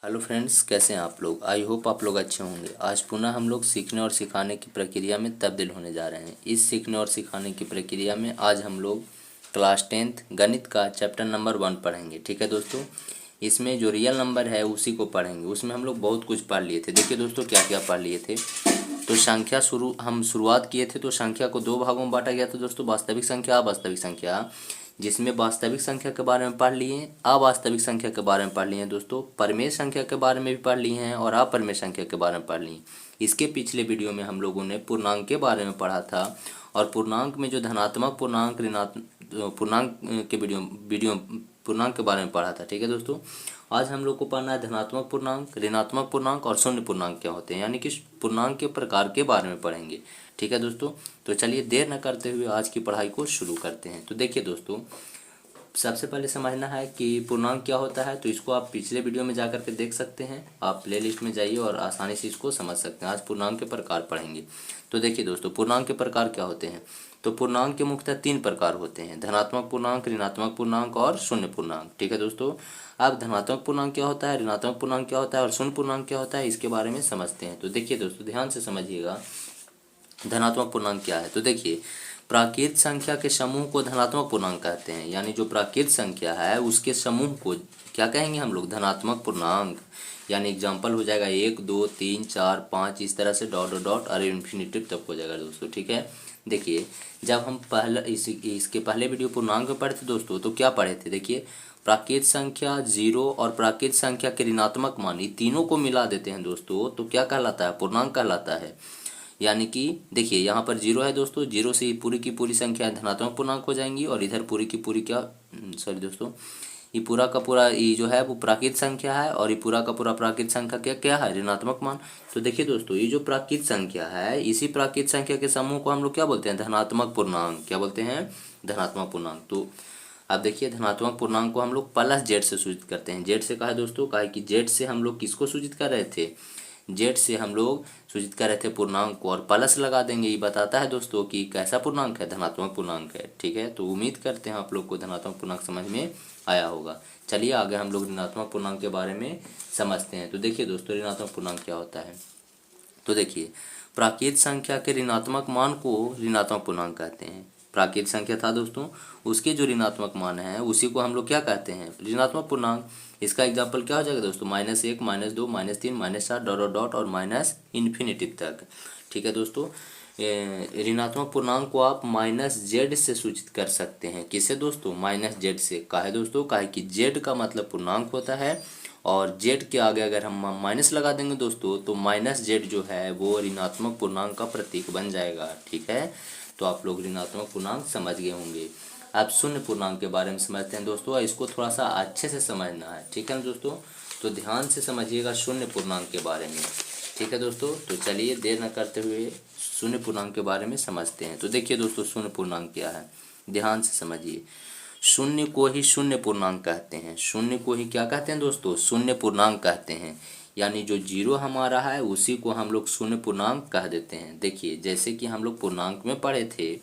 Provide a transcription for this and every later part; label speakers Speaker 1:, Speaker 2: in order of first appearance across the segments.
Speaker 1: Hello friends, कैसे हैं आप लोग। आई होप आप लोग अच्छे होंगे। आज पुनः हम लोग सीखने और सिखाने की प्रक्रिया में तब्दील होने जा रहे हैं। इस सीखने और सिखाने की प्रक्रिया में आज हम लोग क्लास 10th गणित का चैप्टर नंबर 1 पढ़ेंगे। ठीक है दोस्तों, इसमें जो रियल नंबर है उसी को पढ़ेंगे। उसमें हम लोग बहुत कुछ पढ़ लिए थे। देखिए दोस्तों, क्या क्या पढ़ लिए थे। तो संख्या शुरुआत किए थे तो संख्या को दो भागों में बांटा गया था दोस्तों, वास्तविक संख्या, अवास्तविक संख्या। जिसमें वास्तविक संख्या के बारे में पढ़ लिए, अवास्तविक संख्या के बारे में पढ़ लिए दोस्तों, परिमेय संख्या के बारे में भी पढ़ लिए हैं और अपरिमेय संख्या के बारे में पढ़ लिए। इसके पिछले वीडियो में हम लोगों ने पूर्णांक के बारे में पढ़ा था और पूर्णांक में जो धनात्मक पूर्णांक, ऋणात्मक पूर्णांक के वीडियो पूर्णांक के बारे में पढ़ा था। ठीक है दोस्तों, आज हम लोग को पढ़ना है धनात्मक पूर्णांक, ऋणात्मक पूर्णांक और शून्य पूर्णांक क्या होते हैं, यानी कि पूर्णांक के प्रकार के बारे में पढ़ेंगे। ठीक है दोस्तों, तो चलिए देर न करते हुए आज की पढ़ाई को शुरू करते हैं। तो देखिए दोस्तों, सबसे पहले समझना है कि पूर्णांक क्या होता है। तो इसको आप पिछले वीडियो में जाकर के देख सकते हैं, आप प्लेलिस्ट में जाइए और आसानी से इसको समझ सकते हैं। आज पूर्णांक के प्रकार पढ़ेंगे। तो देखिए दोस्तों, पूर्णांक के प्रकार क्या होते हैं। तो पूर्णांक के मुख्यतः 3 प्रकार होते हैं, धनात्मक पूर्णांक, ऋणात्मक पूर्णांक और शून्य पूर्णांक। ठीक है दोस्तों, अब धनात्मक पूर्णांक क्या होता है, ऋणात्मक पूर्णांक क्या होता है और शून्य पूर्णांक क्या होता है, इसके बारे में समझते हैं। तो देखिए दोस्तों, ध्यान से समझिएगा धनात्मक पूर्णांक क्या है। तो देखिए, प्राकृत संख्या के समूह को धनात्मक पूर्णांक कहते हैं, यानी जो प्राकृत संख्या है उसके समूह को क्या कहेंगे हम लोग, धनात्मक पूर्णांक। यानी एग्जाम्पल हो जाएगा 1 2 3 4 5, इस तरह से डॉट डॉट डॉट और इन्फिनिटिव तक हो जाएगा दोस्तों। ठीक है, देखिए जब हम इसके पहले वीडियो पूर्णांक में पढ़े थे दोस्तों, तो क्या पढ़े थे। देखिए, प्राकृत संख्या, जीरो और प्राकृत संख्या के ऋणात्मक मान, ये तीनों को मिला देते हैं दोस्तों, तो क्या कहलाता है, पूर्णांक कहलाता है। यानी कि देखिए यहाँ पर जीरो है दोस्तों, जीरो से पूरी की पूरी संख्या धनात्मक पूर्णांक हो जाएंगी और इधर पूरी की पूरी क्या, सॉरी दोस्तों, ये पूरा का पूरा ये जो है वो प्राकृत संख्या है और ये पूरा का पूरा प्राकृत संख्या क्या क्या है, ऋणात्मक मान। तो देखिए दोस्तों, ये जो प्राकृत संख्या है, इसी प्राकृत संख्या के समूह को हम लोग क्या बोलते हैं, धनात्मक पूर्णांक। क्या बोलते हैं, धनात्मक पूर्णांक। तो अब देखिए, धनात्मक पूर्णांक को हम लोग प्लस जेड से सूचित करते हैं। जेड से कहा है दोस्तों, कहा है कि जेड से हम लोग किसको सूचित कर रहे थे, जेड से हम लोग सूचित कर रहे थे पूर्णांक को, और प्लस लगा देंगे। ये बताता है दोस्तों कि कैसा पूर्णांक है, धनात्मक पूर्णांक है। ठीक है, तो उम्मीद करते हैं आप लोग को धनात्मक पूर्णांक समझ में आया होगा। चलिए आगे हम लोग ऋणात्मक पूर्णांक के बारे में समझते हैं। तो देखिए दोस्तों, ऋणात्मक पूर्णांक क्या होता है। तो देखिए, प्राकृत संख्या के ऋणात्मक मान को ऋणात्मक पूर्णांक कहते हैं। प्राकृत संख्या था दोस्तों, उसके जो ऋणात्मक मान है उसी को हम लोग क्या कहते हैं, ऋणात्मक पूर्णांक। इसका एग्जाम्पल क्या हो जाएगा दोस्तों, -1 -2 -3 -4 डॉट डॉट डॉट और माइनस इन्फिनिटिव तक। ठीक है दोस्तों, ऋणात्मक पूर्णांक को आप -z से सूचित कर सकते हैं। किससे दोस्तों, -z से। काहे दोस्तों, काहे कि z का मतलब पूर्णांक होता है और z के आगे अगर हम माइनस लगा देंगे दोस्तों, तो -z जो है वो ऋणात्मक पूर्णांक का प्रतीक बन जाएगा। ठीक है, तो आप लोग ऋणात्मक पूर्णांक समझ गए होंगे। अब शून्य पूर्णांक के बारे में समझते हैं दोस्तों, इसको थोड़ा सा अच्छे से समझना है। ठीक है ना दोस्तों, तो ध्यान से समझिएगा शून्य पूर्णांक के बारे में। ठीक है दोस्तों, तो चलिए देर न करते हुए शून्य पूर्णांक के बारे में समझते हैं। तो देखिए दोस्तों, शून्य पूर्णांक क्या है, ध्यान से समझिए। शून्य को ही शून्य पूर्णांक कहते हैं। शून्य को ही क्या कहते हैं दोस्तों, शून्य पूर्णांक कहते हैं। यानी जो जीरो हमारा है उसी को हम लोग शून्य पूर्णांक कह देते हैं। देखिए, जैसे कि हम लोग पूर्णांक में पढ़े थे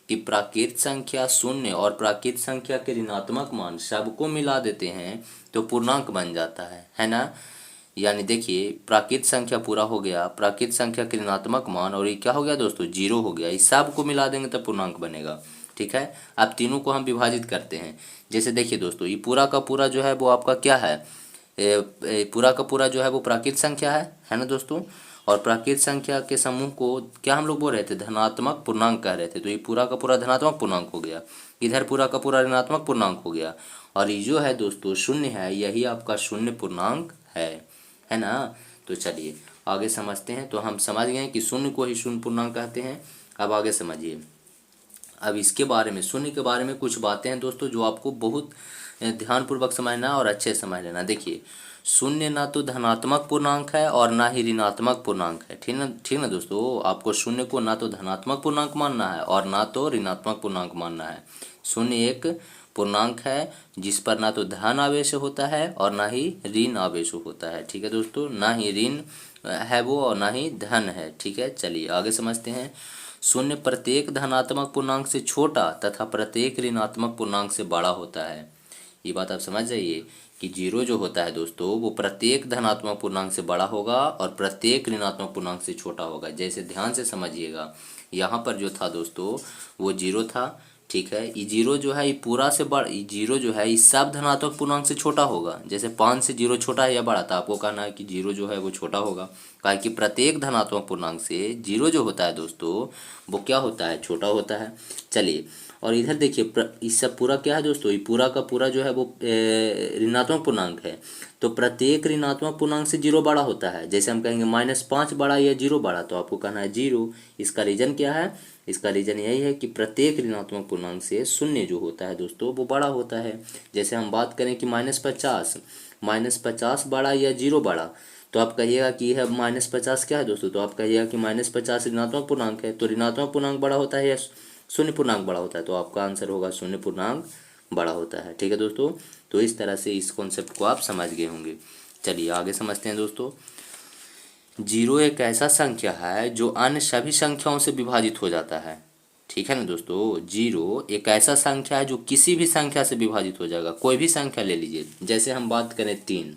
Speaker 1: कि प्राकृत संख्या शून्य और प्राकृत संख्या के ऋणात्मक मान सबको मिला देते हैं तो पूर्णांक बन जाता है ना। यानी देखिए, प्राकृत संख्या पूरा हो गया, प्राकृत संख्या के ऋणात्मक मान, और ये क्या हो गया दोस्तों, जीरो हो गया। इस सब को मिला देंगे तब पूर्णांक बनेगा। ठीक है, अब तीनों को हम विभाजित करते हैं। जैसे देखिए दोस्तों, ये पूरा का पूरा जो है वो आपका क्या है, पूरा का पूरा जो है वो प्राकृत संख्या है ना दोस्तों। और प्राकृत संख्या के समूह को क्या हम लोग बोल रहे थे, धनात्मक पूर्णांक कह रहे थे। तो ये पूरा का पूरा धनात्मक पूर्णांक हो गया, इधर पूरा का पूरा ऋणात्मक पूर्णांक हो गया, और ये जो है दोस्तों शून्य है, यही आपका शून्य पूर्णांक है ना। तो चलिए आगे समझते हैं। तो हम समझ गए कि शून्य को ही शून्य पूर्णांक कहते हैं। अब आगे समझिए। अब इसके बारे में, शून्य के बारे में कुछ बातें हैं दोस्तों जो आपको बहुत ध्यानपूर्वक समझना और अच्छे से समझ लेना। देखिए, शून्य ना तो धनात्मक पूर्णांक है और ना ही ऋणात्मक पूर्णांक है। ठीक ना दोस्तों, आपको शून्य को ना तो धनात्मक पूर्णांक मानना है और ना तो ऋणात्मक पूर्णांक मानना है। शून्य एक पूर्णांक है जिस पर ना तो धन आवेश होता है और ना ही ऋण आवेश होता है। ठीक है दोस्तों, ना ही ऋण है वो और ना ही धन है। ठीक है, चलिए आगे समझते हैं। शून्य प्रत्येक धनात्मक पूर्णांक से छोटा तथा प्रत्येक ऋणात्मक पूर्णांक से बड़ा होता है। ये बात आप समझ जाइए कि जीरो जो होता है दोस्तों वो प्रत्येक धनात्मक पूर्णांक से बड़ा होगा और प्रत्येक ऋणात्मक पूर्णांक से छोटा होगा। जैसे ध्यान से समझिएगा, यहाँ पर जो था दोस्तों वो जीरो था, ठीक है। ये जीरो जो है ये पूरा से बड़ा, ये जीरो जो है इस सब धनात्मक पूर्णांक से छोटा होगा। जैसे 5 से जीरो छोटा है या बड़ा, था आपको कहना है कि जीरो जो है वो छोटा होगा, कहा कि प्रत्येक धनात्मक पूर्णांक से जीरो जो होता है दोस्तों वो क्या होता है, छोटा होता है। चलिए, और इधर देखिए इस सब पूरा क्या है दोस्तों, ये पूरा का पूरा जो है वो ऋणात्मक पूर्णांक है। तो प्रत्येक ऋणात्मक पूर्णांक से जीरो बड़ा होता है। जैसे हम कहेंगे -5 बड़ा या जीरो बड़ा, तो आपको कहना है जीरो। इसका रीजन क्या है, इसका रीजन यही है कि प्रत्येक ऋणात्मक पूर्णांक से शून्य जो होता है दोस्तों वो बड़ा होता है। जैसे हम बात करें कि -50 बड़ा या जीरो बड़ा, तो आप कहिएगा कि यह -50 क्या है दोस्तों, तो आप कहिएगा कि -50 ऋणात्मक पूर्णांक है। तो ऋणात्मक पूर्णांक बड़ा होता है या शून्य पूर्णांक बड़ा होता है, तो आपका आंसर होगा शून्य पूर्णांक बड़ा होता है। ठीक है दोस्तों, तो इस तरह से इस कॉन्सेप्ट को आप समझ गए होंगे। चलिए आगे समझते हैं दोस्तों। जीरो एक ऐसा संख्या है जो अन्य सभी संख्याओं से विभाजित हो जाता है। ठीक है ना दोस्तों, जीरो एक ऐसा संख्या है जो किसी भी संख्या से विभाजित हो जाएगा। कोई भी संख्या ले लीजिए, जैसे हम बात करें 3,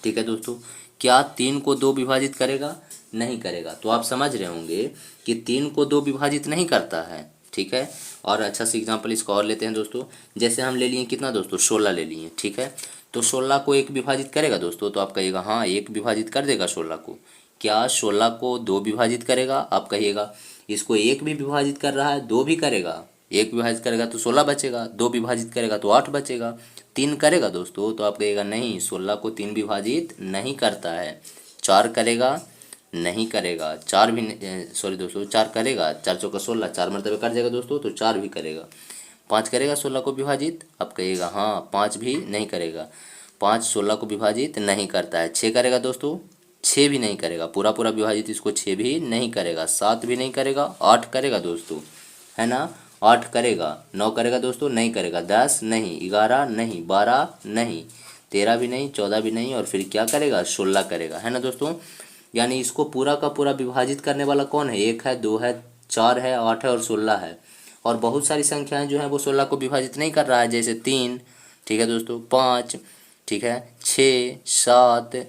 Speaker 1: ठीक है दोस्तों, क्या 3 को 2 विभाजित करेगा, नहीं करेगा। तो आप समझ रहे होंगे कि 3 को 2 विभाजित नहीं करता है, ठीक है। और अच्छा सा एग्जांपल इसको और लेते हैं दोस्तों। जैसे हम ले लिए कितना दोस्तों, 16 ले लिए, ठीक है। तो 16 को 1 विभाजित करेगा दोस्तों, तो आप कहिएगा हाँ 1 विभाजित कर देगा 16 को। क्या 16 को 2 विभाजित करेगा, आप कहिएगा इसको 1 भी विभाजित कर रहा है, 2 भी करेगा। 1 विभाजित करेगा तो 16 बचेगा, 2 विभाजित करेगा तो 8 बचेगा। 3 करेगा दोस्तों, तो आप कहिएगा नहीं 16 को 3 विभाजित नहीं करता है। 4 करेगा, नहीं करेगा। 4 भी सॉरी दोस्तों, 4 करेगा, 4 चौका 16, 4 मरतबे कर जाएगा दोस्तों, तो 4 भी करेगा। 5 करेगा 16 को विभाजित, आप कहिएगा हाँ 5 भी नहीं करेगा। 5 16 को विभाजित नहीं करता है। 6 करेगा दोस्तों, 6 भी नहीं करेगा, पूरा पूरा विभाजित इसको 6 भी नहीं करेगा। 7 भी नहीं करेगा। 8 करेगा दोस्तों, है ना, 8 करेगा। 9 करेगा दोस्तों, नहीं करेगा। 10 नहीं, 11 नहीं, 12 नहीं, 13 भी नहीं, 14 भी नहीं, और फिर क्या करेगा, 16 करेगा, है ना दोस्तों। यानी इसको पूरा का पूरा विभाजित करने वाला कौन है, 1 है, 2 है, 4 है, 8 है और 16 है। और बहुत सारी संख्याएं जो हैं वो 16 को विभाजित नहीं कर रहा है। जैसे 3, ठीक है दोस्तों, 5, ठीक है, 6, 7,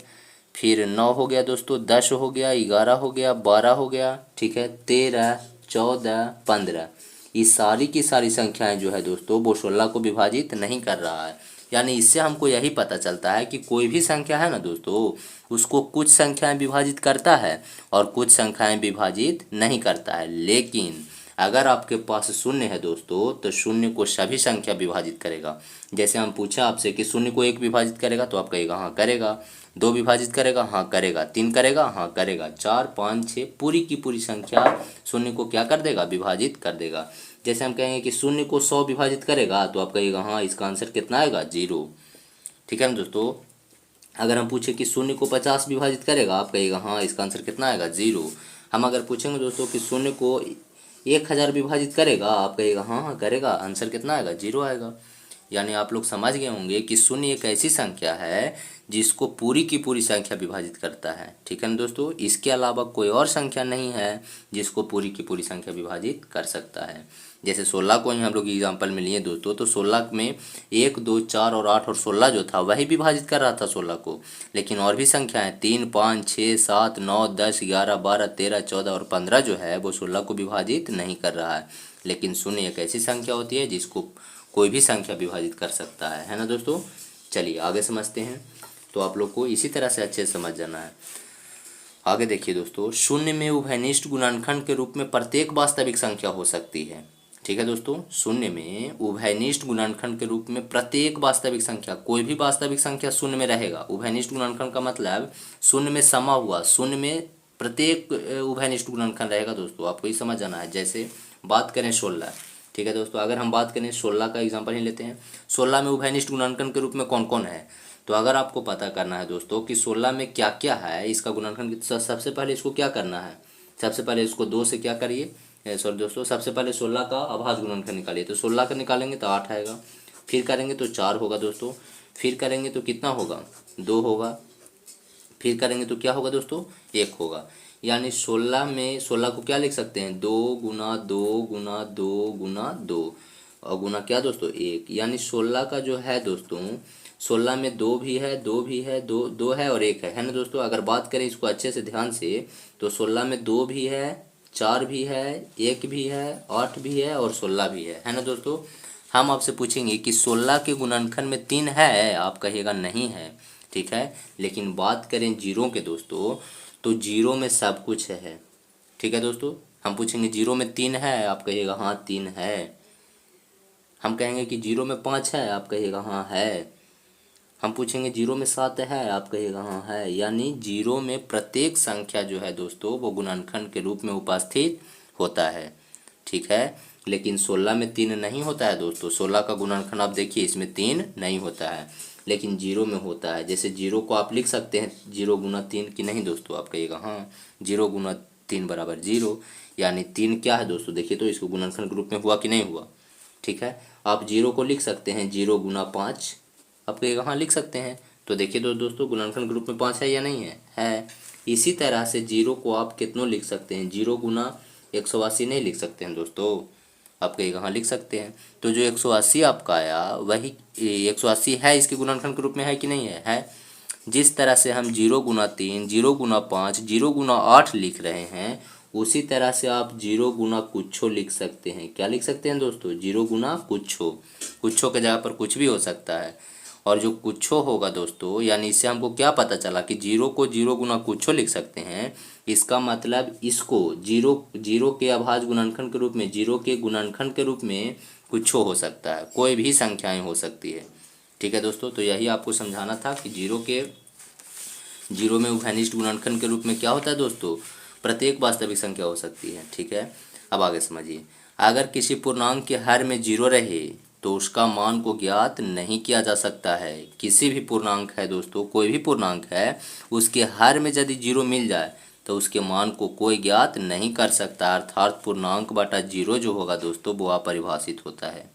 Speaker 1: फिर 9 हो गया दोस्तों, 10 हो गया, 11 हो गया, 12 हो गया, ठीक है, 13, 14, 15। ये सारी की सारी संख्याएं जो है दोस्तों वो 16 को विभाजित नहीं कर रहा है। यानी इससे हमको यही पता चलता है कि कोई भी संख्या है ना दोस्तों, उसको कुछ संख्याएं विभाजित करता है और कुछ संख्याएं विभाजित नहीं करता है। लेकिन अगर आपके पास शून्य है दोस्तों, तो शून्य को सभी संख्या विभाजित करेगा। जैसे हम पूछा आपसे कि शून्य को 1 विभाजित करेगा, तो आप कहेगा हाँ करेगा। 2 विभाजित करेगा, हाँ करेगा। 3 करेगा, हाँ करेगा। 4, 5, 6 पूरी की पूरी संख्या शून्य को क्या कर देगा, विभाजित कर देगा। जैसे हम कहेंगे कि शून्य को 100 विभाजित करेगा, तो आप कहिएगा हाँ इसका आंसर कितना आएगा, 0। ठीक है ना दोस्तों। अगर हम पूछे कि शून्य को 50 विभाजित करेगा, आप कहिएगा हाँ इसका आंसर कितना आएगा, 0। हम अगर पूछेंगे दोस्तों कि शून्य को 1000 विभाजित करेगा, आप कहिएगा हाँ हाँ करेगा, आंसर कितना आएगा, 0 आएगा। यानी आप लोग समझ गए होंगे कि शून्य एक ऐसी संख्या है जिसको पूरी की पूरी संख्या विभाजित करता है। ठीक है ना दोस्तों, इसके अलावा कोई और संख्या नहीं है जिसको पूरी की पूरी संख्या विभाजित कर सकता है। जैसे 16 को ही हम लोग एग्जाम्पल में लिए दोस्तों, तो 16 में 1, 2, 4 और 8 और 16 जो था वही विभाजित कर रहा था 16 को। लेकिन और भी संख्याएं 3, 5, 6, 7, 9, 10, 11, 12, 13, 14 और 15 जो है वो 16 को विभाजित नहीं कर रहा है। लेकिन शून्य एक ऐसी संख्या होती है जिसको कोई भी संख्या विभाजित कर सकता है ना दोस्तों। चलिए आगे समझते हैं। तो आप लोग को इसी तरह से अच्छे से समझ जाना है। आगे देखिए दोस्तों, शून्य में उभयनिष्ठ गुणनखंड के रूप में प्रत्येक वास्तविक संख्या हो सकती है। ठीक है दोस्तों, शून्य में उभयनिष्ठ गुणनखंड के रूप में प्रत्येक वास्तविक संख्या, कोई भी वास्तविक संख्या शून्य में रहेगा। उभयनिष्ठ गुणनखंड का मतलब शून्य में समा हुआ, शून्य में प्रत्येक उभयनिष्ठ गुणनखंड रहेगा दोस्तों, आपको ये समझ जाना है। जैसे बात करें 16, ठीक है दोस्तों, अगर हम बात करें 16 का एग्जाम्पल ही लेते हैं। 16 में उभयनिष्ठ गुणनखंड के रूप में कौन कौन है, तो अगर आपको पता करना है दोस्तों कि 16 में क्या क्या है इसका गुणनखंड, सबसे पहले इसको क्या करना है, सबसे पहले इसको 2 से क्या करिए, सॉरी दोस्तों, सबसे पहले 16 का अभाज्य गुणनखंड निकालिए। तो 16 का निकालेंगे तो 8 आएगा, फिर करेंगे तो 4 होगा दोस्तों, फिर करेंगे तो कितना होगा, 2 होगा, फिर करेंगे तो क्या होगा दोस्तों, 1 होगा। यानी 16 में 16 को क्या लिख सकते हैं, 2 गुना 2 गुना 2 गुना 2 और गुना क्या दोस्तों, 1। यानी 16 का जो है दोस्तों 16 में 2 भी है, 2 भी है, 2 2 है और 1 है ना दोस्तों। अगर बात करें इसको अच्छे से ध्यान से, तो 16 में 2 भी है, 4 भी है, 1 भी है, 8 भी है और 16 भी है ना दोस्तों। हम आपसे पूछेंगे कि 16 के गुणनखंड में 3 है, आप कहिएगा नहीं है, ठीक है। लेकिन बात करें जीरो के दोस्तों, तो जीरो में सब कुछ है, ठीक है दोस्तों। हम पूछेंगे जीरो में 3 है, आप कहिएगा हाँ 3 है। हम कहेंगे कि जीरो में 5 है, आप कहिएगा हाँ है। हम पूछेंगे जीरो में 7 है, आप कहिएगा हाँ है। यानी जीरो में प्रत्येक संख्या जो है दोस्तों वो गुणनखंड के रूप में उपस्थित होता है, ठीक है। लेकिन 16 में 3 नहीं होता है दोस्तों। 16 का गुणनखंड आप देखिए, इसमें 3 नहीं होता है, लेकिन जीरो में होता है। जैसे जीरो को आप लिख सकते हैं 0 गुना 3 कि नहीं दोस्तों, आप कहिएगा हाँ 0 गुना 3 बराबर 0। यानी 3 क्या है दोस्तों, देखिए तो इसको गुणनखंड के रूप में हुआ कि नहीं हुआ, ठीक है। आप जीरो को लिख सकते हैं 0 गुना 5, आप कहिएगा हाँ लिख सकते हैं। तो देखिए तो दोस्तों गुणनखंड ग्रुप में 5 है या नहीं है। इसी तरह से जीरो को आप कितनों लिख सकते हैं, 0 गुना 180 नहीं लिख सकते हैं दोस्तों, आप कहिएगा हाँ लिख सकते हैं। तो जो 180 आपका आया वही 180 है, इसके गुणनखंड के रूप में है कि नहीं है। जिस तरह से हम 0 गुना 3, 0 गुना 5, 0 गुना 8 लिख रहे हैं, उसी तरह से आप 0 गुना कुछो लिख सकते हैं। क्या लिख सकते हैं दोस्तों, 0 गुना कुछो। कुछो के जगह पर कुछ भी हो सकता है। और जो कुछो होगा दोस्तों, यानी इससे हमको क्या पता चला कि जीरो को 0 गुना कुछो लिख सकते हैं। इसका मतलब इसको जीरो के अभाज्य गुणनखंड के रूप में, जीरो के गुणनखंड के रूप में कुछो हो सकता है, कोई भी संख्याएं हो सकती है, ठीक है दोस्तों। तो यही आपको समझाना था कि जीरो में उभयनिष्ठ गुणनखंड के रूप में क्या होता है दोस्तों, प्रत्येक वास्तविक संख्या हो सकती है, ठीक है। अब आगे समझिए, अगर किसी पूर्णांक के हर में 0 रहे तो उसका मान को ज्ञात नहीं किया जा सकता है। किसी भी पूर्णांक है दोस्तों, कोई भी पूर्णांक है, उसके हर में यदि 0 मिल जाए तो उसके मान को कोई ज्ञात नहीं कर सकता। अर्थात पूर्णांक बटा 0 जो होगा दोस्तों वो अपरिभाषित होता है।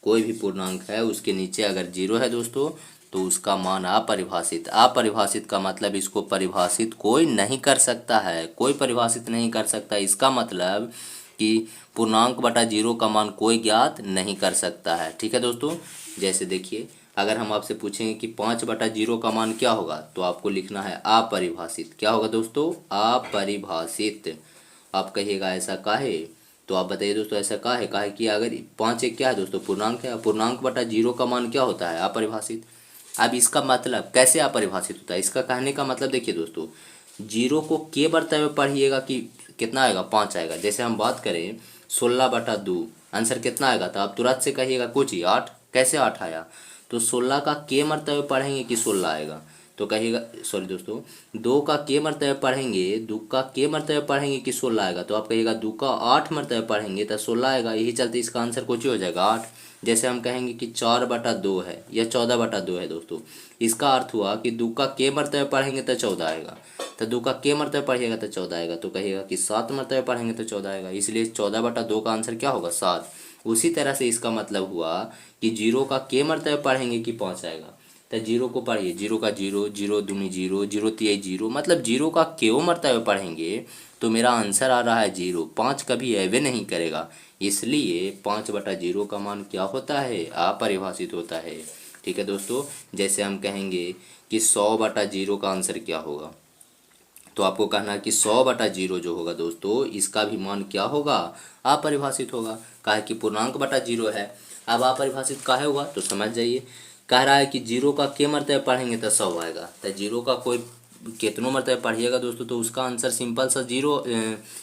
Speaker 1: कोई भी पूर्णांक है उसके नीचे अगर 0 है दोस्तों तो उसका मान अपरिभाषित। अपरिभाषित का मतलब इसको परिभाषित कोई नहीं कर सकता है, कोई परिभाषित नहीं कर सकता। इसका मतलब कि पूर्णांक बटा 0 का मान कोई ज्ञात नहीं कर सकता है, ठीक है दोस्तों। जैसे देखिए, अगर हम आपसे पूछेंगे कि 5 बटा 0 का मान क्या होगा, तो आपको लिखना है अपरिभाषित। क्या होगा दोस्तों, अपरिभाषित। आप कहिएगा ऐसा काहे, तो आप बताइए दोस्तों ऐसा काहे कि अगर 5 एक क्या है दोस्तों, पूर्णांक है। पूर्णांक बटा 0 का मान क्या होता है, अपरिभाषित। अब इसका मतलब कैसे अपरिभाषित होता है, इसका कहने का मतलब देखिए दोस्तों, 0 को के बढ़ते हुए पढ़िएगा कि कितना आएगा, 5 आएगा। जैसे हम बात करें 16 बटा 2, आंसर कितना आएगा, तो आप तुरंत से कहिएगा कुछ ही 8। कैसे 8 आया, तो 16 का के मरते हुए पढ़ेंगे कि 16 आएगा, तो कहिएगा सॉरी दोस्तों, 2 का के मरते पढ़ेंगे, 2 का के मरते पढ़ेंगे कि 16 आएगा, तो आप कहिएगा 2 का 8 मरते पढ़ेंगे तो 16 आएगा। यही चलते इसका आंसर कुछ ही हो जाएगा 8। जैसे हम कहेंगे कि 4 बटा 2 है या 14 बटा 2 है दोस्तों, इसका अर्थ हुआ कि 2 का के मरते पढ़ेंगे तो 14 आएगा। तो 2 का के मरते पढ़िएगा तो 14 आएगा, तो कहिएगा कि 7 मरते पढ़ेंगे तो 14 आएगा। इसलिए 14 बटा 2 का आंसर क्या होगा, 7। उसी तरह से इसका मतलब हुआ कि 0 का के मरते पढ़ेंगे कि 5 आएगा। तो 0 को पढ़िए, 0 का 0, 0 दूनी 0, 0 तिहाई 0, मतलब 0 का क्यों मरते हुए पढ़ेंगे तो मेरा आंसर आ रहा है 0। 5 कभी एवे नहीं करेगा, इसलिए 5 बटा 0 का मान क्या होता है, अपरिभाषित होता है, ठीक है दोस्तों। जैसे हम कहेंगे कि 100 बटा 0 का आंसर क्या होगा, तो आपको कहना है कि 100 बटा 0 जो होगा दोस्तों, इसका भी मान क्या होगा, अपरिभाषित होगा। काहे कि पूर्णांक बटा 0 है। अब अपरिभाषित काहे हुआ, तो समझ जाइए। कह रहा है कि 0 का के मरते पढ़ेंगे तो 100 आएगा, तो 0 का कोई कितनों मरते पढ़िएगा दोस्तों तो उसका आंसर सिंपल सा 0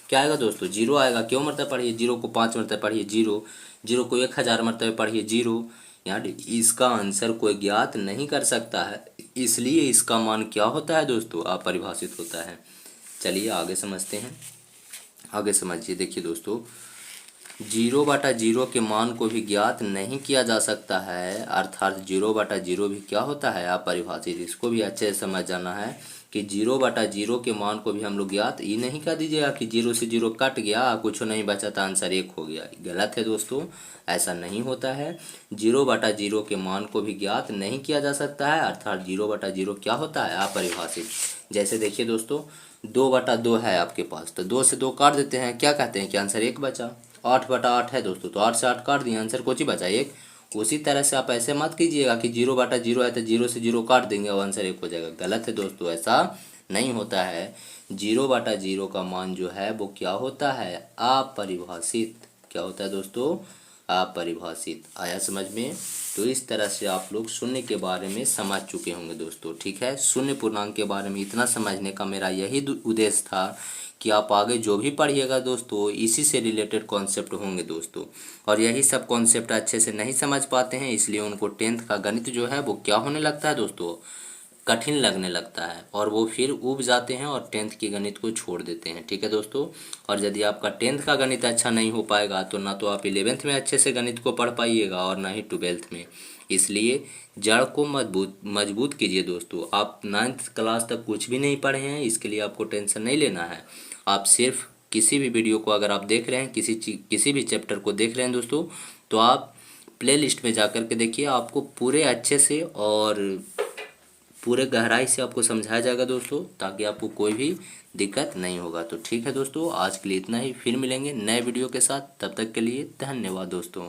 Speaker 1: क्या आएगा दोस्तों, 0 आएगा। क्यों मरते पढ़िए, 0 को 5 मरते पढ़िए 0, 0 को 1000 मरते पढ़िए 0। यानी इसका आंसर कोई ज्ञात नहीं कर सकता है, इसलिए इसका मान क्या होता है दोस्तों, अपरिभाषित होता है। चलिए आगे समझते हैं। आगे समझिए, देखिए दोस्तों, 0 बटा 0 के मान को भी ज्ञात नहीं किया जा सकता है। अर्थात 0 बटा 0 भी क्या होता है, अपरिभाषित। इसको भी अच्छे से समझ जाना है कि 0 बटा 0 के मान को भी हम लोग ज्ञात ये नहीं कर दीजिएगा कि 0 से 0 कट गया, कुछ नहीं बचा था, आंसर 1 हो गया। गलत है दोस्तों, ऐसा नहीं होता है। 0 बटा 0 के मान को भी ज्ञात नहीं किया जा सकता है, अर्थात 0 बटा 0 क्या होता है, अपरिभाषित। जैसे देखिए दोस्तों, 2 बटा 2 है आपके पास, तो 2 से 2 काट देते हैं, क्या कहते हैं कि आंसर 1 बचा। 8 बटा 8 है दोस्तों, तो 8 से 8 काट दिए, आंसर कुछ ही बचा 1। उसी तरह से आप ऐसे मत कीजिएगा कि 0/0 है तो 0 से 0 काट देंगे और आंसर 1 हो जाएगा। गलत है दोस्तों, ऐसा नहीं होता है। 0/0 का मान जो है वो क्या होता है? अपरिभाषित। क्या होता है दोस्तों? अपरिभाषित। आया समझ में? तो इस तरह से आप लोग शून्य के बारे में समझ चुके होंगे दोस्तों। ठीक है, शून्य पूर्णांक के बारे में इतना समझने का मेरा यही उद्देश्य था कि आप आगे जो भी पढ़िएगा दोस्तों इसी से रिलेटेड कॉन्सेप्ट होंगे दोस्तों। और यही सब कॉन्सेप्ट अच्छे से नहीं समझ पाते हैं, इसलिए उनको 10th का गणित जो है वो क्या होने लगता है दोस्तों? कठिन लगने लगता है और वो फिर ऊब जाते हैं और 10th के गणित को छोड़ देते हैं। ठीक है दोस्तों। और यदि आपका 10th का गणित अच्छा नहीं हो पाएगा तो ना तो आप 11th में अच्छे से गणित को पढ़ पाइएगा और ना ही 12th में। इसलिए जड़ को मजबूत मजबूत कीजिए दोस्तों। आप 9th क्लास तक कुछ भी नहीं पढ़े हैं, इसके लिए आपको टेंशन नहीं लेना है। आप सिर्फ किसी भी वीडियो को अगर आप देख रहे हैं, किसी भी चैप्टर को देख रहे हैं दोस्तों, तो आप प्ले लिस्ट में जा कर के देखिए, आपको पूरे अच्छे से और पूरे गहराई से आपको समझाया जाएगा दोस्तों, ताकि आपको कोई भी दिक्कत नहीं होगा। तो ठीक है दोस्तों, आज के लिए इतना ही। फिर मिलेंगे नए वीडियो के साथ, तब तक के लिए धन्यवाद दोस्तों।